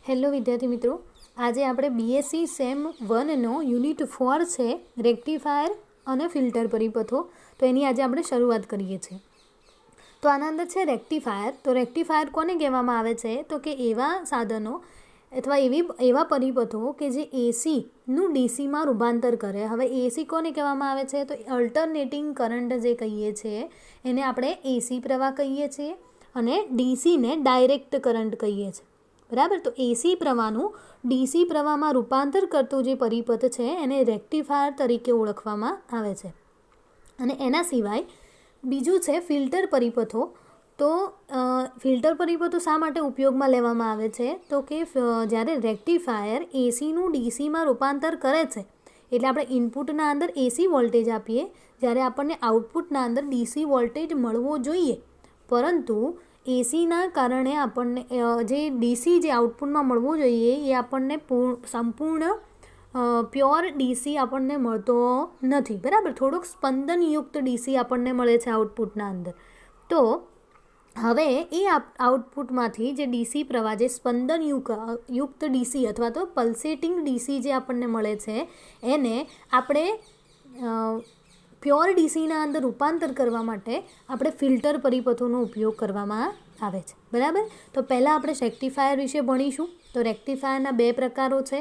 Hello વિદ્યાર્થી મિત્રો, આજે આપણે બીએસસી સેમ 1નો યુનિટ 4 છે રેક્ટિફાયર અને ફિલ્ટર પરિપથો. તો એની આજે આપણે શરૂઆત કરીએ છીએ. તો આના અંદર છે રેક્ટિફાયર. તો રેક્ટિફાયર કોને કહેવામાં આવે છે? તો કે એવા સાધનો અથવા એવા પરિપથો કે જે એસીનું ડીસીમાં રૂપાંતર કરે. હવે એસી કોને કહેવામાં આવે છે? તો અલ્ટરનેટિંગ કરંટ જે કહીએ છીએ એને આપણે એસી પ્રવાહ કહીએ છીએ અને ડીસીને ડાયરેક્ટ કરંટ કહીએ છીએ. બરાબર. તો એસી પ્રવાહનું ડીસી પ્રવાહમાં રૂપાંતર કરતું જે પરિપથ છે એને રેક્ટિફાયર તરીકે ઓળખવામાં આવે છે. અને એના સિવાય બીજું છે ફિલ્ટર પરિપથો. તો ફિલ્ટર પરિપથો શા માટે ઉપયોગમાં લેવામાં આવે છે? તો કે જ્યારે રેક્ટિફાયર એસીનું ડીસીમાં રૂપાંતર કરે છે એટલે આપણે ઇનપુટના અંદર એસી વોલ્ટેજ આપીએ, જ્યારે આપણને આઉટપુટના અંદર ડીસી વોલ્ટેજ મળવો જોઈએ, પરંતુ એસીના કારણે આપણને જે ડીસી જે આઉટપુટમાં મળવું જોઈએ એ આપણને સંપૂર્ણ પ્યોર ડીસી આપણને મળતો નથી. બરાબર. થોડોક સ્પંદનયુક્ત ડીસી આપણને મળે છે આઉટપુટના અંદર. તો હવે એ આઉટપુટમાંથી જે ડીસી પ્રવાહ, જે સ્પંદનયુક્ત ડીસી અથવા તો પલ્સેટિંગ ડીસી જે આપણને મળે છે એને આપણે પ્યોર ડીસીના અંદર રૂપાંતર કરવા માટે આપણે ફિલ્ટર પરિપથોનો ઉપયોગ કરવામાં આવે છે. બરાબર. તો પહેલાં આપણે રેક્ટિફાયર વિશે ભણીશું. તો રેક્ટિફાયરના બે પ્રકારો છે,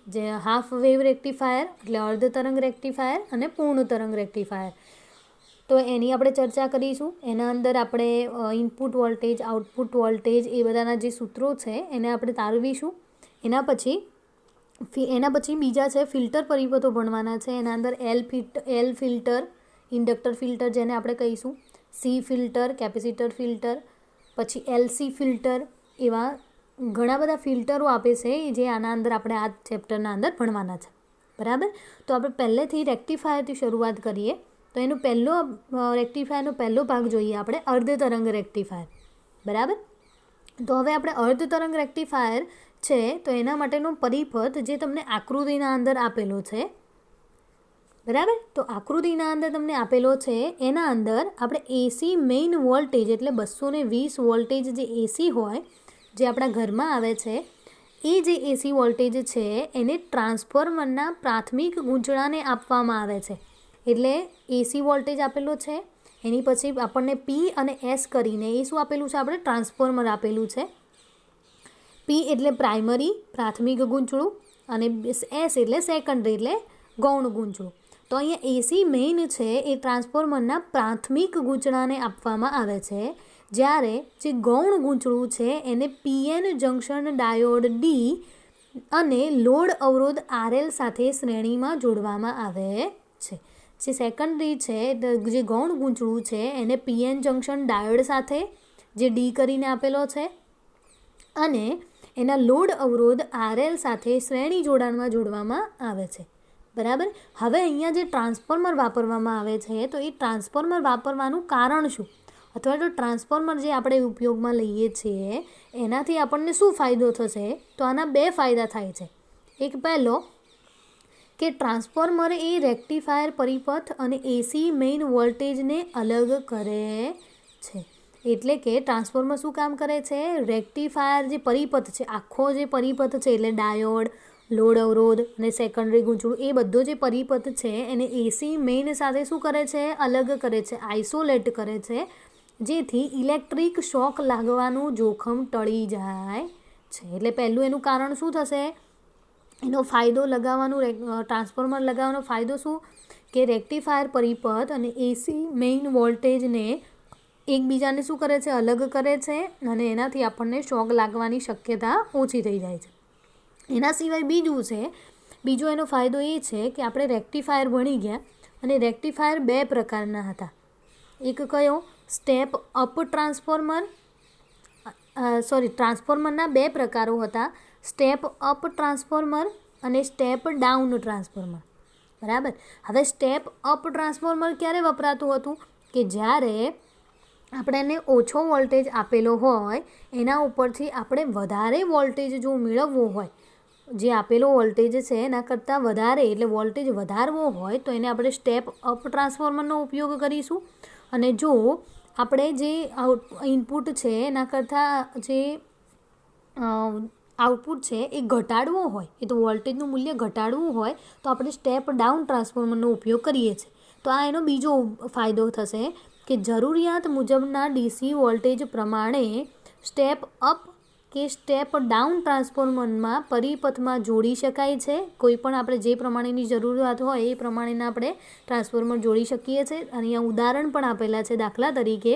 જે હાફ વેવ રેક્ટિફાયર એટલે અર્ધ તરંગ રેક્ટિફાયર અને પૂર્ણ તરંગ રેક્ટિફાયર. તો એની આપણે ચર્ચા કરીશું. એના અંદર આપણે ઇનપુટ વોલ્ટેજ, આઉટપુટ વોલ્ટેજ એ બધાના જે સૂત્રો છે એને આપણે તારવીશું. એના પછી બીજા છે ફિલ્ટર પરિપથો ભણવાના છે. એના અંદર એલ ફિલ્ટર, ઇન્ડક્ટર ફિલ્ટર જેને આપણે કહીશું, સી ફિલ્ટર, કેપેસિટર ફિલ્ટર, પછી એલસી ફિલ્ટર, એવા ઘણા બધા ફિલ્ટરો આપે છે જે આના અંદર આપણે આ ચેપ્ટરના અંદર ભણવાના છે. બરાબર. તો આપણે પહેલેથી રેક્ટિફાયરથી શરૂઆત કરીએ. તો રેક્ટિફાયરનો પહેલો ભાગ જોઈએ આપણે, અર્ધ તરંગ રેક્ટિફાયર. બરાબર. તો હવે આપણે અર્ધ તરંગ રેક્ટિફાયર છે તો એના માટેનો પરિપથ જે તમને આકૃતિના અંદર આપેલો છે. બરાબર. તો આકૃતિના અંદર તમને આપેલો છે એના અંદર આપણે એસી મેઇન વોલ્ટેજ એટલે 220 વોલ્ટેજ જે એસી હોય, જે આપણા ઘરમાં આવે છે, એ જે એસી વોલ્ટેજ છે એને ટ્રાન્સફોર્મરના પ્રાથમિક ગૂંચળાને આપવામાં આવે છે. એટલે એસી વોલ્ટેજ આપેલો છે, એની પછી આપણને પી અને એસ કરીને એ શું આપેલું છે? આપણે ટ્રાન્સફોર્મર આપેલું છે. પી એટલે પ્રાઇમરી, પ્રાથમિક ગૂંચળું, અને એસ એટલે સેકન્ડરી એટલે ગૌણ ગૂંચળું. તો અહીંયા એસી મેઇન છે એ ટ્રાન્સફોર્મરના પ્રાથમિક ગૂંચળાને આપવામાં આવે છે, જ્યારે જે ગૌણ ગૂંચળું છે એને પીએન જંકશન ડાયોડ ડી અને લોડ અવરોધ આરએલ સાથે શ્રેણીમાં જોડવામાં આવે છે. જે સેકન્ડરી છે, જે ગૌણ ગૂંચળું છે એને પીએન જંકશન ડાયોડ સાથે, જે ડી કરીને આપેલો છે, અને એના લોડ અવરોધ આરએલ સાથે શ્રેણી જોડાણમાં જોડવામાં આવે છે. બરાબર. હવે અહીંયા જે ટ્રાન્સફોર્મર વાપરવામાં આવે છે તો એ ટ્રાન્સફોર્મર વાપરવાનું કારણ શું? અથવા તો ટ્રાન્સફોર્મર જે આપણે ઉપયોગમાં લઈએ છીએ એનાથી આપણને શું ફાયદો થશે? તો આના બે ફાયદા થાય છે. એક પહેલો કે ટ્રાન્સફોર્મર એ રેક્ટિફાયર પરિપથ અને એસી મેઇન વોલ્ટેજને અલગ કરે છે. એટલે કે ટ્રાન્સફોર્મર શું કામ કરે છે? રેક્ટિફાયર જે પરિપથ છે, આખો જે પરિપથ છે એટલે ડાયોડ, લોડ અવરોધ અને સેકન્ડરી ગૂંચળું, એ બધો જે પરિપથ છે એને એસી મેઇન સાથે શું કરે છે? અલગ કરે છે, આઇસોલેટ કરે છે, જેથી ઇલેક્ટ્રિક શોક લાગવાનું જોખમ ટળી જાય છે. એટલે પહેલું એનું કારણ શું થશે? એનો ફાયદો ટ્રાન્સફોર્મર લગાવવાનો ફાયદો શું? કે રેક્ટિફાયર પરિપથ અને એસી મેઇન વોલ્ટેજને એકબીજાને શું કરે છે? અલગ કરે છે, અને એનાથી આપણને શોક લાગવાની શક્યતા ઓછી થઈ જાય છે. એના સિવાય બીજો એનો ફાયદો એ છે કે આપણે રેક્ટિફાયર ભણી ગયા, અને રેક્ટિફાયર બે પ્રકારના હતા. એક કયો? Step up transformer. ટ્રાન્સફોર્મરના બે પ્રકારો હતા, સ્ટેપ અપ ટ્રાન્સફોર્મર અને સ્ટેપ ડાઉન ટ્રાન્સફોર્મર. બરાબર. હવે સ્ટેપ અપ ટ્રાન્સફોર્મર ક્યારે વપરાતું હતું? કે જ્યારે આપણને ઓછો વોલ્ટેજ આપેલો હોય એના ઉપરથી આપણે વધારે વોલ્ટેજ જો મેળવવો હોય, જે આપેલો વોલ્ટેજ છે એના કરતાં વધારે એટલે વોલ્ટેજ વધારવો હોય તો એને આપણે સ્ટેપ અપ ટ્રાન્સફોર્મરનો ઉપયોગ કરીશું. અને જો આપણે જે ઇનપુટ છે એના કરતાં જે આઉટપુટ છે એ ઘટાડવો હોય, એ તો વોલ્ટેજનું મૂલ્ય ઘટાડવું હોય તો આપણે સ્ટેપ ડાઉન ટ્રાન્સફોર્મરનો ઉપયોગ કરીએ છીએ. તો આ એનો બીજો ફાયદો થશે કે જરૂરિયાત મુજબના ડીસી વોલ્ટેજ પ્રમાણે સ્ટેપ અપ કે સ્ટેપ ડાઉન ટ્રાન્સફોર્મરમાં પરિપથમાં જોડી શકાય છે. કોઈ પણ આપણે જે પ્રમાણેની જરૂરિયાત હોય એ પ્રમાણેના આપણે ટ્રાન્સફોર્મર જોડી શકીએ છીએ. અને અહીંયા ઉદાહરણ પણ આપેલા છે. દાખલા તરીકે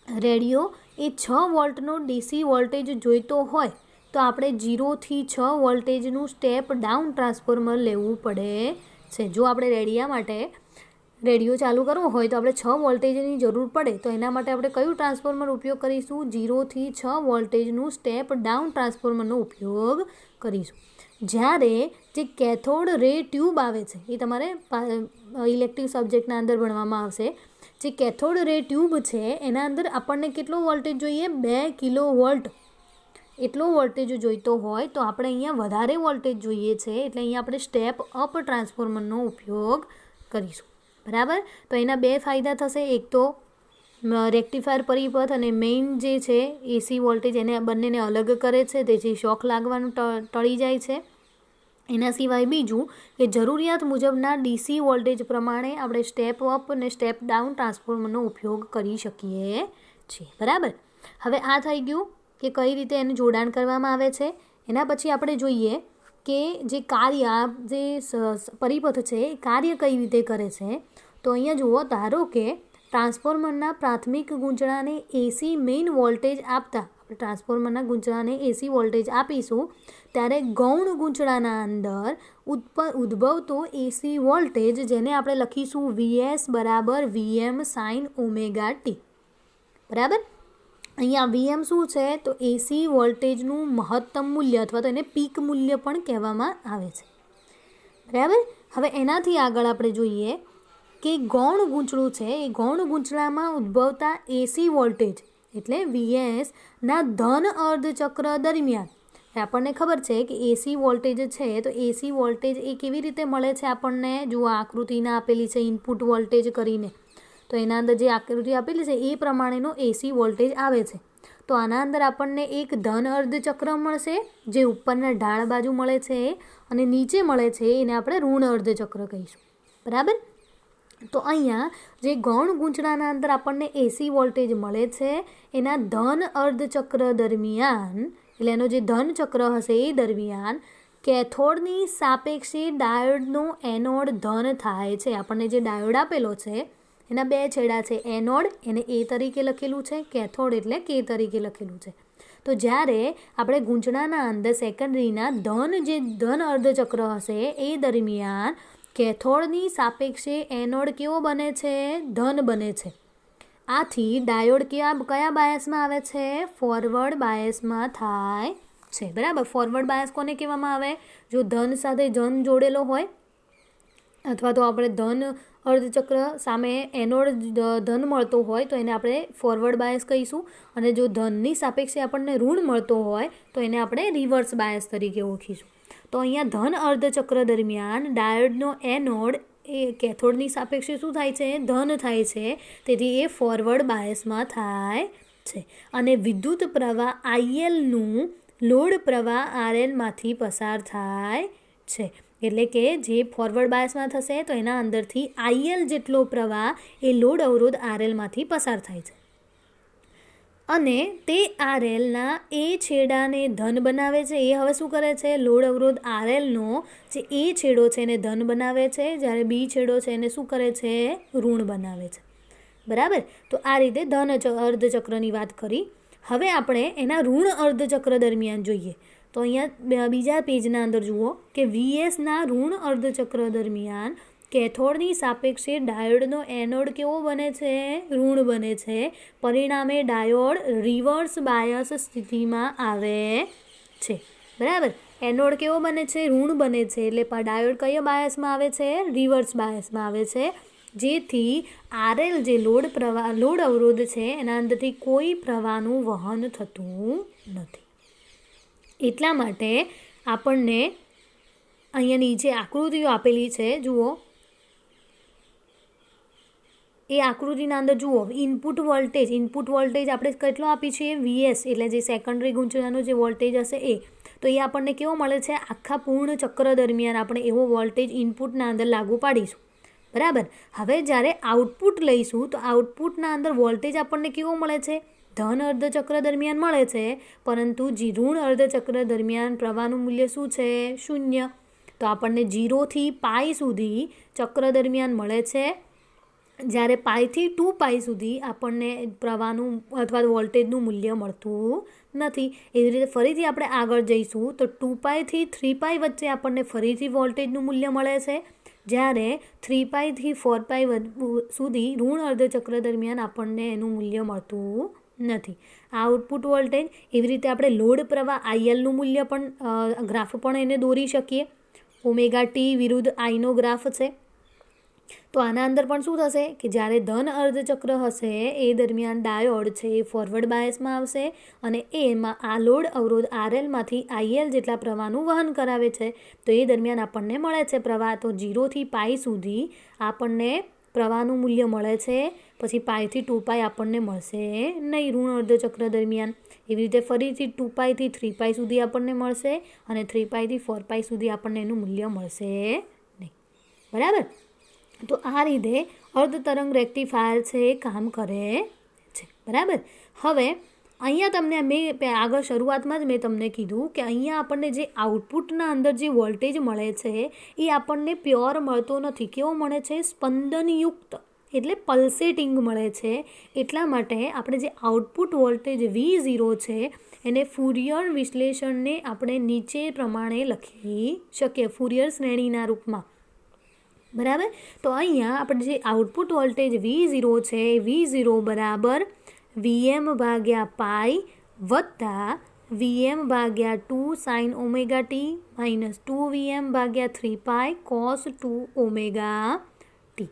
રેડિયો એ 6 વોલ્ટનો ડીસી વોલ્ટેજ જોઈતો હોય તો આપણે 0 થી 6 વોલ્ટેજનું સ્ટેપ ડાઉન ટ્રાન્સફોર્મર લેવું પડે છે. જો આપણે રેડિયો ચાલુ કરવો હોય તો આપણે 6 વોલ્ટેજની જરૂર પડે તો એના માટે આપણે કયું ટ્રાન્સફોર્મર ઉપયોગ કરીશું? 0 થી 6 વોલ્ટેજનું સ્ટેપ ડાઉન ટ્રાન્સફોર્મરનો ઉપયોગ કરીશું. જ્યારે જે કેથોડ રે ટ્યુબ આવે છે એ તમારે ઇલેક્ટિવ સબ્જેક્ટના અંદર ભણવામાં આવશે. જે કેથોડ રે ટ્યુબ છે એના અંદર આપણને કેટલો વોલ્ટેજ જોઈએ? 2 કિલો વોલ્ટ એટલો વોલ્ટેજ જોઈતો હોય તો આપણે અહીંયા વધારે વોલ્ટેજ જોઈએ છે એટલે અહીંયા આપણે સ્ટેપ અપ ટ્રાન્સફોર્મરનો ઉપયોગ કરીશું. બરાબર. તો એના બે ફાયદા થશે. એક તો રેક્ટિફાયર પરિપથ અને મેઇન જે છે એસી વોલ્ટેજ એને બંનેને અલગ કરે છે, તેથી શોક લાગવાનું ટળી જાય છે. એના સિવાય બીજું કે જરૂરિયાત મુજબના ડીસી વોલ્ટેજ પ્રમાણે આપણે સ્ટેપ અપ અને સ્ટેપ ડાઉન ટ્રાન્સફોર્મરનો ઉપયોગ કરી શકીએ છીએ. બરાબર. હવે આ થઈ ગયું કે કઈ રીતે એનું જોડાણ કરવામાં આવે છે. એના પછી આપણે જોઈએ કે જે કાર્ય જે પરિપથ છે એ કાર્ય કઈ રીતે કરે છે. તો અહીંયા જુઓ, ધારો કે ટ્રાન્સફોર્મરના પ્રાથમિક ગૂંચળાને એસી મેઇન વોલ્ટેજ આપતા આપણે ટ્રાન્સફોર્મરના ગૂંચળાને એસી વોલ્ટેજ આપીશું ત્યારે ગૌણ ગૂંચળાના અંદર ઉદ્ભવતો એસી વોલ્ટેજ જેને આપણે લખીશું VS બરાબર VM sin ઓમેગા ટી. બરાબર. અહીંયા VM શું છે? તો એસી વોલ્ટેજનું મહત્તમ મૂલ્ય અથવા તો એને પીક મૂલ્ય પણ કહેવામાં આવે છે. બરાબર. હવે એનાથી આગળ આપણે જોઈએ કે ગૌણ ગૂંચળું છે એ ગૌણ ગૂંચળામાં ઉદ્ભવતા એસી વોલ્ટેજ એટલે VS ના ધન અર્ધચક્ર દરમિયાન આપણને ખબર છે કે એસી વોલ્ટેજ છે તો એસી વોલ્ટેજ એ કેવી રીતે મળે છે આપણને? જો આકૃતિના આપેલી છે ઇનપુટ વોલ્ટેજ કરીને, તો એના અંદર જે આકૃતિ આપેલી છે એ પ્રમાણેનો એસી વોલ્ટેજ આવે છે. તો આના અંદર આપણને એક ધન અર્ધચક્ર મળશે જે ઉપરના ઢાળ બાજુ મળે છે અને નીચે મળે છે એને આપણે ઋણ અર્ધચક્ર કહીશું. બરાબર. તો અહીંયા જે ગૌણ ગૂંચળાના અંદર આપણને એસી વોલ્ટેજ મળે છે એના ધન અર્ધચક્ર દરમિયાન એટલે એનો જે ધન ચક્ર હશે એ દરમિયાન કેથોડની સાપેક્ષે ડાયોડનો એનોડ ધન થાય છે. આપણને જે ડાયોડ આપેલો છે એના બે છેડા છે. એનોડ એને એ તરીકે લખેલું છે, કેથોડ એટલે કે તરીકે લખેલું છે. તો જ્યારે આપણે ગૂંચળાના અંદર સેકન્ડરીના ધન અર્ધચક્ર હશે એ દરમિયાન કેથોડની સાપેક્ષે એનોડ કેવો બને છે? ધન બને છે. આથી ડાયોડ કયા બાયસમાં આવે છે? ફોરવર્ડ બાયસમાં થાય છે. બરાબર. ફોરવર્ડ બાયસ કોને કહેવામાં આવે? જો ધન સાથે ધન જોડેલો હોય અથવા તો આપણે ધન અર્ધચક્ર સામે એનોડ ધન મળતો હોય તો એને આપણે ફોરવર્ડ બાયસ કહીશું. અને જો ધનની સાપેક્ષે આપણને ઋણ મળતો હોય તો એને આપણે રિવર્સ બાયસ તરીકે ઓળખીશું. તો અહીંયા ધન અર્ધચક્ર દરમિયાન ડાયોડનો એનોડ એ કેથોડની સાપેક્ષે શું થાય છે? ધન થાય છે. તેથી એ ફોરવર્ડ બાયસમાં થાય છે. અને વિદ્યુત પ્રવાહ ILનું લોડ પ્રવાહ RLમાંથી પસાર થાય છે. એટલે કે જે ફોરવર્ડ બાયસમાં થશે તો એના અંદરથી IL જેટલો પ્રવાહ એ લોડ અવરોધ RLમાંથી પસાર થાય છે. અને તે RLના એ છેડાને ધન બનાવે છે. એ હવે શું કરે છે? લોડ અવરોધ RLનો જે એ છેડો છે એને ધન બનાવે છે, જ્યારે બી છેડો છે એને શું કરે છે? ઋણ બનાવે છે. બરાબર. તો આ રીતે ધન અર્ધચક્રની વાત કરી. હવે આપણે એના ઋણ અર્ધચક્ર દરમિયાન જોઈએ. તો અહીંયા બીજા પેજના અંદર જુઓ કે VSના ઋણ અર્ધચક્ર દરમિયાન કેથોડની સાપેક્ષે ડાયોડનો એનોડ કેવો બને છે? ઋણ બને છે. પરિણામે ડાયોડ રિવર્સ બાયસ સ્થિતિમાં આવે છે. બરાબર. એનોડ કેવો બને છે? ઋણ બને છે. એટલે ડાયોડ કયા બાયસમાં આવે છે? રિવર્સ બાયસમાં આવે છે. જેથી RL જે લોડ અવરોધ છે એના અંદરથી કોઈ પ્રવાહનું વહન થતું નથી. એટલા માટે આપણને અહીંયા નીચે આકૃતિઓ આપેલી છે જુઓ. એ આકૃતિના અંદર જુઓ, ઇનપુટ વોલ્ટેજ આપણે કેટલો આપી છીએ VS, એટલે જે સેકન્ડરી ગુંચળાનો જે વોલ્ટેજ હશે એ, તો એ આપણને કેવો મળે છે, આખા પૂર્ણ ચક્ર દરમિયાન આપણે એવો વોલ્ટેજ ઇનપુટના અંદર લાગુ પાડીશું. બરાબર. હવે જ્યારે આઉટપુટ લઈશું તો આઉટપુટના અંદર વોલ્ટેજ આપણને કેવો મળે છે, ધન અર્ધચક્ર દરમિયાન મળે છે, પરંતુ ઋણ અર્ધચક્ર દરમિયાન પ્રવાહનું મૂલ્ય શું છે, 0. તો આપણને 0 થી પાઈ સુધી ચક્ર દરમિયાન મળે છે, જ્યારે પાઈથી 2π સુધી આપણને પ્રવાહનું અથવા વોલ્ટેજનું મૂલ્ય મળતું નથી. એવી રીતે ફરીથી આપણે આગળ જઈશું તો 2π થી 3π વચ્ચે આપણને ફરીથી વોલ્ટેજનું મૂલ્ય મળે છે, જ્યારે 3π થી 4π સુધી ઋણ અર્ધચક્ર દરમિયાન આપણને એનું મૂલ્ય મળતું નથી. Output voltage. એવી રીતે આપણે લોડ પ્રવાહ ILનું મૂલ્ય પણ ગ્રાફ પણ એને દોરી શકીએ. ωt વિરુદ્ધ આઈનો ગ્રાફ છે. તો આના અંદર પણ શું થશે કે જ્યારે ધન અર્ધચક્ર હશે એ દરમિયાન ડાયોડ છે એ ફોરવર્ડ બાયસમાં આવશે અને એમાં આ લોડ અવરોધ RLમાંથી IL જેટલા પ્રવાહનું વહન કરાવે છે. તો એ દરમિયાન આપણને મળે છે પ્રવાહ. તો 0 થી પાઈ સુધી આપણને પ્રવાહનું મૂલ્ય મળે છે, પછી પાઈથી 2π આપણને મળશે નહીં ઋણ અર્ધચક્ર દરમિયાન. એવી રીતે ફરીથી 2π થી 3π સુધી આપણને મળશે અને 3π થી 4π સુધી આપણને એનું મૂલ્ય મળશે નહીં. બરાબર. તો આ રીતે અર્ધ તરંગ રેક્ટિફાયર છે એ કામ કરે છે. બરાબર. હવે અહીંયા તમને મેં આગળ શરૂઆતમાં જ મેં તમને કીધું કે અહીંયા આપણને જે આઉટપુટના અંદર જે વોલ્ટેજ મળે છે એ આપણને પ્યોર મળતો નથી. કેવો મળે છે, સ્પંદનયુક્ત, એટલે પલ્સેટિંગ મળે છે. એટલા માટે આપણે જે આઉટપુટ વોલ્ટેજ V0 છે એને ફુરિયર વિશ્લેષણને આપણે નીચે પ્રમાણે લખી શકીએ, ફુરિયર શ્રેણીના રૂપમાં. બરાબર. તો અહીંયા આપણે જે આઉટપુટ વોલ્ટેજ V0 છે, V0 બરાબર Vm/π વત્તા Vm/2 sin ωt minus 2Vm/3π cos 2ωt.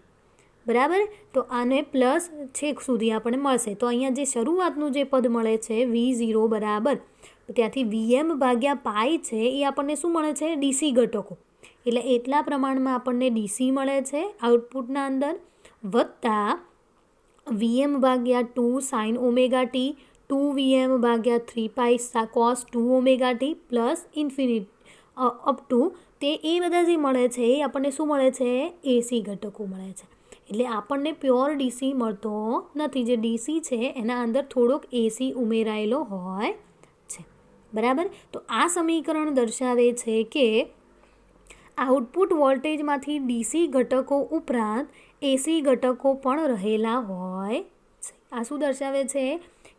બરાબર. તો આને પ્લસ છેક સુધી આપણને મળશે. તો અહીંયા જે શરૂઆતનું જે પદ મળે છે V0 બરાબર ત્યાંથી Vm/π છે એ આપણને શું મળે છે, DC ઘટકો, એટલે એટલા પ્રમાણમાં આપણને DC મળે છે આઉટપુટના અંદર, વત્તા Vm/2 sin ωt, 2Vm/3π cos 2ωt plus infinite up to તે એ બધા જે મળે છે એ આપણને શું મળે છે, AC ઘટકો મળે છે. એટલે આપણને પ્યોર DC મળતો નથી. જે DC છે એના અંદર થોડોક AC ઉમેરાયેલો હોય છે. બરાબર. તો આ સમીકરણ દર્શાવે છે કે આઉટપુટ વોલ્ટેજમાંથી DC ઘટકો ઉપરાંત AC ઘટકો પણ રહેલા હોય છે. આ શું દર્શાવે છે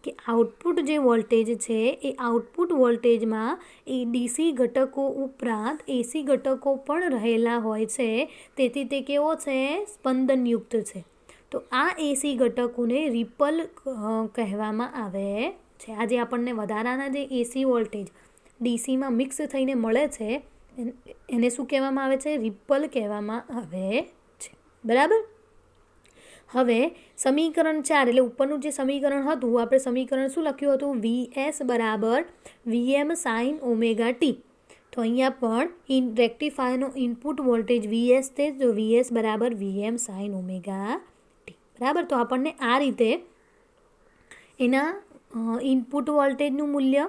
કે આઉટપુટ જે વોલ્ટેજ છે એ આઉટપુટ વોલ્ટેજમાં એ DC ઘટકો ઉપરાંત AC ઘટકો પણ રહેલા હોય છે. તેથી તે કેવો છે, સ્પંદનયુક્ત છે. તો આ AC ઘટકોને રિપલ કહેવામાં આવે છે. આ જે આપણને વધારાના જે AC વોલ્ટેજ DCમાં મિક્સ થઈને મળે છે એને શું કહેવામાં આવે છે, રિપલ કહેવામાં આવે છે. બરાબર. હવે સમીકરણ 4, એટલે ઉપરનું જે સમીકરણ હતું આપણે સમીકરણ શું લખ્યું હતું, VS બરાબર Vm sin ωt. તો અહીંયા પણ રેક્ટિફાયરનો ઇનપુટ વોલ્ટેજ VS છે, તો VS બરાબર Vm sin ωt. બરાબર. તો આપણને આ રીતે એના ઇનપુટ વોલ્ટેજનું મૂલ્ય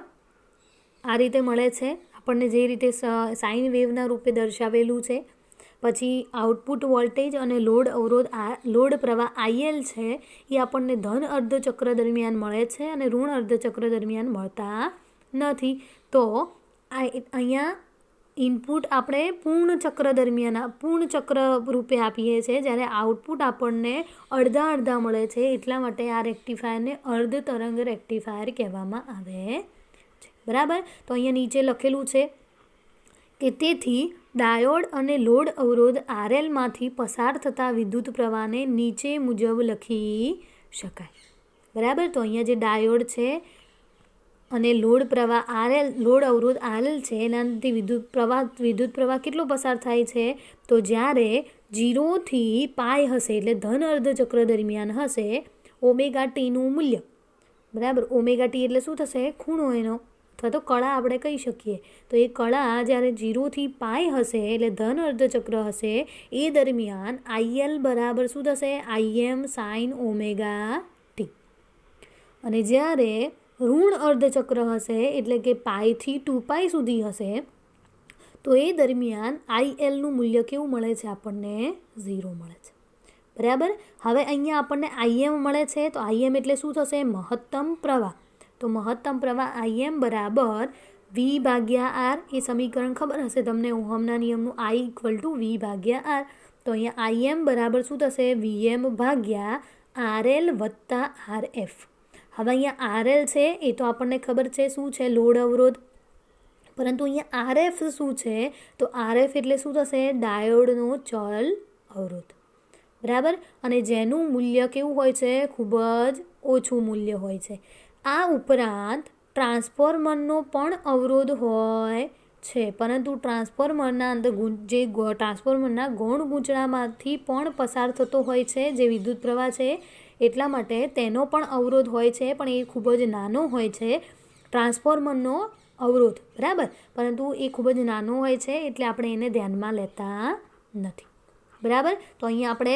આ રીતે મળે છે આપણને, જે રીતે સાઇન વેવના રૂપે દર્શાવેલું છે. પછી આઉટપુટ વોલ્ટેજ અને લોડ પ્રવાહ IL છે એ આપણને ધન અર્ધચક્ર દરમિયાન મળે છે અને ઋણ અર્ધચક્ર દરમિયાન મળતા નથી. તો અહીંયા ઇનપુટ આપણે પૂર્ણ ચક્ર રૂપે આપીએ છીએ, જ્યારે આઉટપુટ આપણને અડધા મળે છે. એટલા માટે આ રેક્ટિફાયરને અર્ધ તરંગ રેક્ટિફાયર કહેવામાં આવે છે. બરાબર. તો અહીંયા નીચે લખેલું છે કે તેથી ડાયોડ અને લોડ અવરોધ RLમાંથી પસાર થતા વિદ્યુત પ્રવાહને નીચે મુજબ લખી શકાય. બરાબર. તો અહીંયા જે ડાયોડ છે અને લોડ અવરોધ RL છે એનાથી વિદ્યુત પ્રવાહ કેટલો પસાર થાય છે, તો જ્યારે 0 થી પાઈ હશે એટલે ધન અર્ધચક્ર દરમિયાન હશે ωt નું મૂલ્ય. બરાબર. ωt એટલે શું થશે, ખૂણો એનો અથવા તો કળા આપણે કહી શકીએ. તો એ કળા જ્યારે 0 થી પાઈ હશે એટલે ધન અર્ધચક્ર હશે એ દરમિયાન IL બરાબર શું થશે? Im sin omega t. અને જ્યારે ઋણ અર્ધચક્ર હશે એટલે કે પાઈથી 2π સુધી હશે તો એ દરમિયાન ILનું મૂલ્ય કેવું મળે છે આપણને? 0 મળે છે. બરાબર. હવે અહીંયા આપણને Im મળે છે તો Im એટલે શું થશે? મહત્તમ પ્રવાહ. તો મહત્તમ પ્રવાહ Im બરાબર V/R. એ સમીકરણ ખબર હશે તમને ઓહમના નિયમનું I = V/R. તો અહીંયા Im બરાબર શું થશે? Vm/RL + RF. હવે અહીંયા RL છે એ તો આપણને ખબર છે શું છે? લોડ અવરોધ. પરંતુ અહીંયા RF શું છે? તો RF એટલે શું થશે? ડાયોડનો ચલ અવરોધ. બરાબર. અને જેનું મૂલ્ય કેવું હોય છે? ખૂબ જ ઓછું મૂલ્ય હોય છે. આ ઉપરાંત ટ્રાન્સફોર્મરનો પણ અવરોધ હોય છે, પરંતુ ટ્રાન્સફોર્મરના અંદર ટ્રાન્સફોર્મરના ગૌણ ગૂંચળામાંથી પણ પસાર થતો હોય છે જે વિદ્યુત પ્રવાહ છે, એટલા માટે તેનો પણ અવરોધ હોય છે, પણ એ ખૂબ જ નાનો હોય છે ટ્રાન્સફોર્મરનો અવરોધ. બરાબર. પરંતુ એ ખૂબ જ નાનો હોય છે એટલે આપણે એને ધ્યાનમાં લેતા નથી. બરાબર. તો અહીંયા આપણે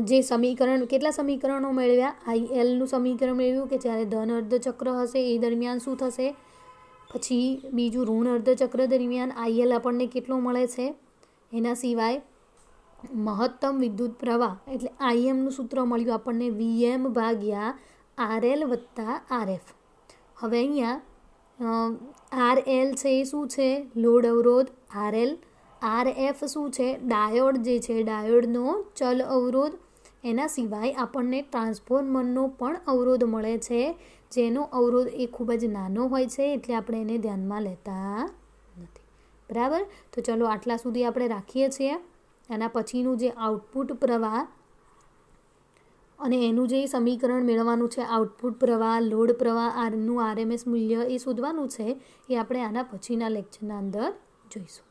જે સમીકરણ કેટલા સમીકરણો મેળવ્યા? ILનું સમીકરણ મેળવ્યું કે જ્યારે ધન અર્ધચક્ર હશે એ દરમિયાન શું થશે. પછી બીજું ઋણ અર્ધચક્ર દરમિયાન IL આપણને કેટલો મળે છે. એના સિવાય મહત્તમ વિદ્યુત પ્રવાહ એટલે IMનું સૂત્ર મળ્યું આપણને Vm/RL + RF. હવે અહીંયા RL છે એ શું છે? લોડ અવરોધ RL. RF શું છે? ડાયોડ જે છે ડાયોડનો ચલ અવરોધ. એના સિવાય આપણને ટ્રાન્સફોર્મરનો પણ અવરોધ મળે છે જેનો અવરોધ એ ખૂબ જ નાનો હોય છે એટલે આપણે એને ધ્યાનમાં લેતા નથી. બરાબર. તો ચલો આટલા સુધી આપણે રાખીએ છીએ. આના પછીનું જે આઉટપુટ પ્રવાહ અને એનું જે સમીકરણ મેળવવાનું છે, આઉટપુટ પ્રવાહ, લોડ પ્રવાહ, આરનું RMS મૂલ્ય એ શોધવાનું છે, એ આપણે આના પછીના લેક્ચરના અંદર જોઈશું.